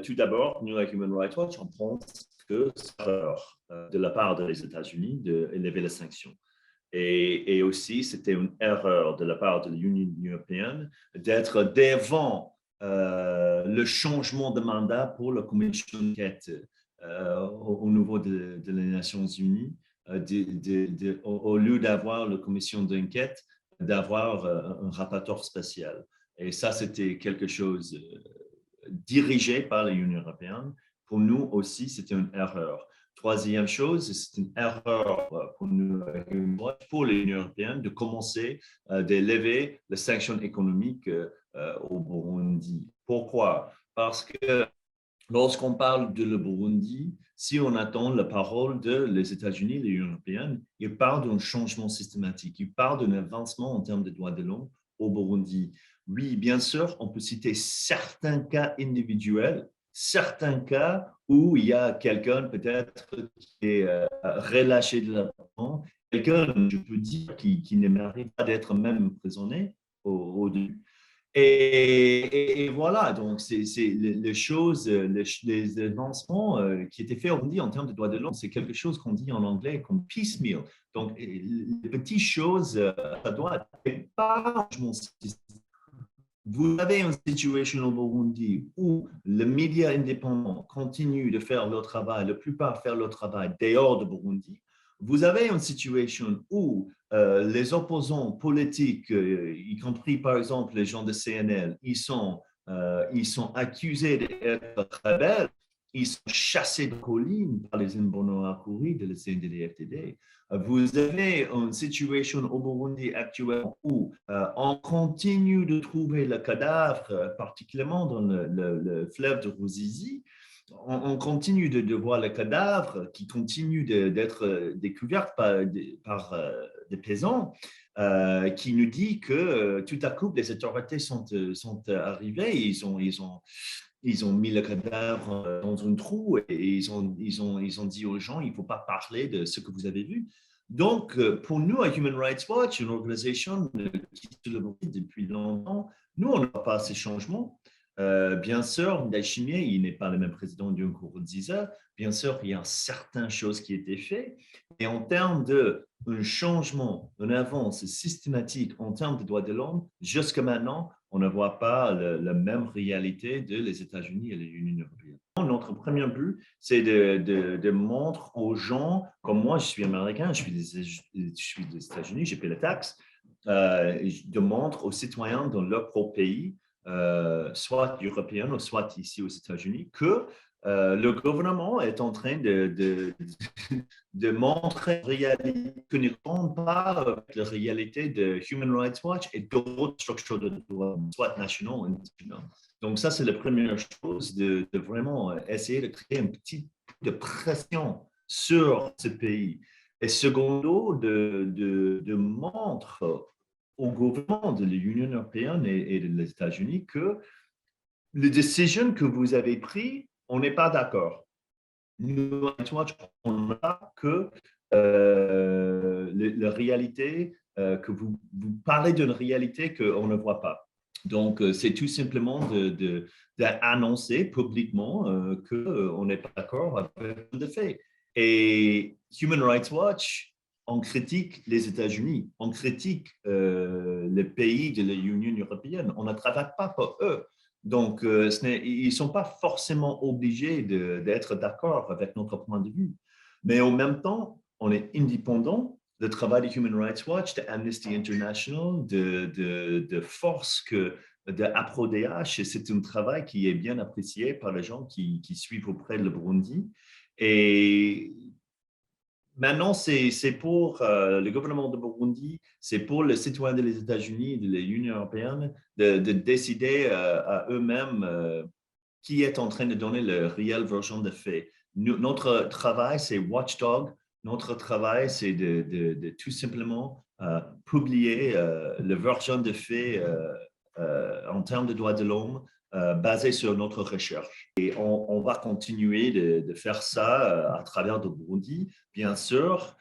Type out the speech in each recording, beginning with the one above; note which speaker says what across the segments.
Speaker 1: Tout d'abord, nous, à Human Rights Watch, on pense que c'est erreur de la part des États-Unis d'élever les sanctions. Et aussi, c'était une erreur de la part de l'Union européenne d'être devant le changement de mandat pour la commission d'enquête au niveau des Nations Unies, au lieu d'avoir la commission d'enquête, d'avoir un rapporteur spécial. Et ça, c'était quelque chose dirigé par l'Union européenne. Pour nous aussi, c'était une erreur. Troisième chose, c'est une erreur pour nous, pour l'Union européenne, de commencer d'élever les sanctions économiques au Burundi. Pourquoi? Parce que lorsqu'on parle de le Burundi, si on attend la parole des États-Unis et de l'Union européenne, ils parlent d'un changement systématique, ils parlent d'un avancement en termes de droits de l'homme au Burundi. Oui, bien sûr, on peut citer certains cas individuels, certains cas où il y a quelqu'un peut-être qui est relâché de la prison, quelqu'un, je peux dire, qui ne mérite pas d'être même emprisonné au début. Et voilà, donc c'est les choses, les avancements qui étaient faits aujourd'hui en termes de droits de l'homme, c'est quelque chose qu'on dit en anglais comme piecemeal. Donc, les petites choses, ça doit être pas. Vous avez une situation au Burundi où les médias indépendants continuent de faire leur travail, la plupart faire leur travail dehors de Burundi. Vous avez une situation où les opposants politiques, y compris par exemple les gens de CNL, ils sont accusés d'être rebelles, ils sont chassés de collines par les Imbonerakure de la CNDD-FDD. Vous avez une situation au Burundi actuellement où on continue de trouver le cadavre, particulièrement dans le fleuve de Ruzizi. On continue de voir le cadavre qui continue d'être découvert par des paysans qui nous dit que tout à coup, les autorités sont arrivées, ils ont mis le cadavre dans un trou et ils ont dit aux gens, il ne faut pas parler de ce que vous avez vu. Donc, pour nous, à Human Rights Watch, une organisation qui se développe depuis longtemps, nous, on n'a pas ces changements. Bien sûr, Ndayishimiye, il n'est pas le même président du Nkurunziza. Bien sûr, il y a certaines choses qui étaient faites. Et en termes d'un changement, d'une avance systématique en termes de droits de l'homme, jusqu'à maintenant, on ne voit pas la même réalité de les États-Unis et l'Union européenne. Notre premier but, c'est de montrer aux gens, comme moi, je suis américain, je suis des États-Unis, j'ai payé la taxe, de montrer aux citoyens dans leur propre pays, soit européen ou soit ici aux États-Unis, que le gouvernement est en train de montrer une réalité que ne rend pas avec la réalité de Human Rights Watch et d'autres structures de droits, soit nationaux ou internationaux. Donc ça, c'est la première chose, de vraiment essayer de créer un petit peu de pression sur ce pays. Et secondo, de montrer au gouvernement de l'Union européenne et des États-Unis que les décisions que vous avez prises, on n'est pas d'accord. Nous, on n'a que la réalité, que vous parlez d'une réalité qu'on ne voit pas. Donc, c'est tout simplement d'annoncer publiquement qu'on n'est pas d'accord avec le fait. Et Human Rights Watch, on critique les États-Unis, on critique les pays de l'Union européenne, on ne travaille pas pour eux. Donc, ils ne sont pas forcément obligés d'être d'accord avec notre point de vue. Mais en même temps, on est indépendant. Le travail de Human Rights Watch, de Amnesty International, de Force, de APRODH, c'est un travail qui est bien apprécié par les gens qui suivent auprès de le Burundi. Et maintenant, c'est pour le gouvernement de Burundi, c'est pour les citoyens des États-Unis et de l'Union européenne de décider à eux-mêmes qui est en train de donner la réelle version des faits. Notre travail, c'est watchdog. Notre travail, c'est de tout simplement publier la version des faits en termes de droits de l'homme basée sur notre recherche. Et on va continuer de faire ça à travers le Burundi. Bien sûr,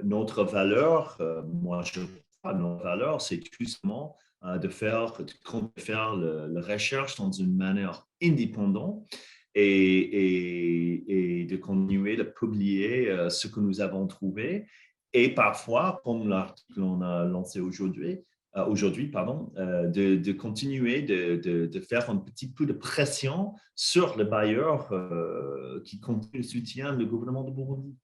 Speaker 1: notre valeur, moi je crois, notre valeur, c'est tout simplement faire la recherche dans une manière indépendante et de continuer de publier ce que nous avons trouvé. Et parfois, comme l'article qu'on a lancé aujourd'hui, de continuer de faire un petit peu de pression sur le bailleur qui continue de soutenir le gouvernement de Burundi.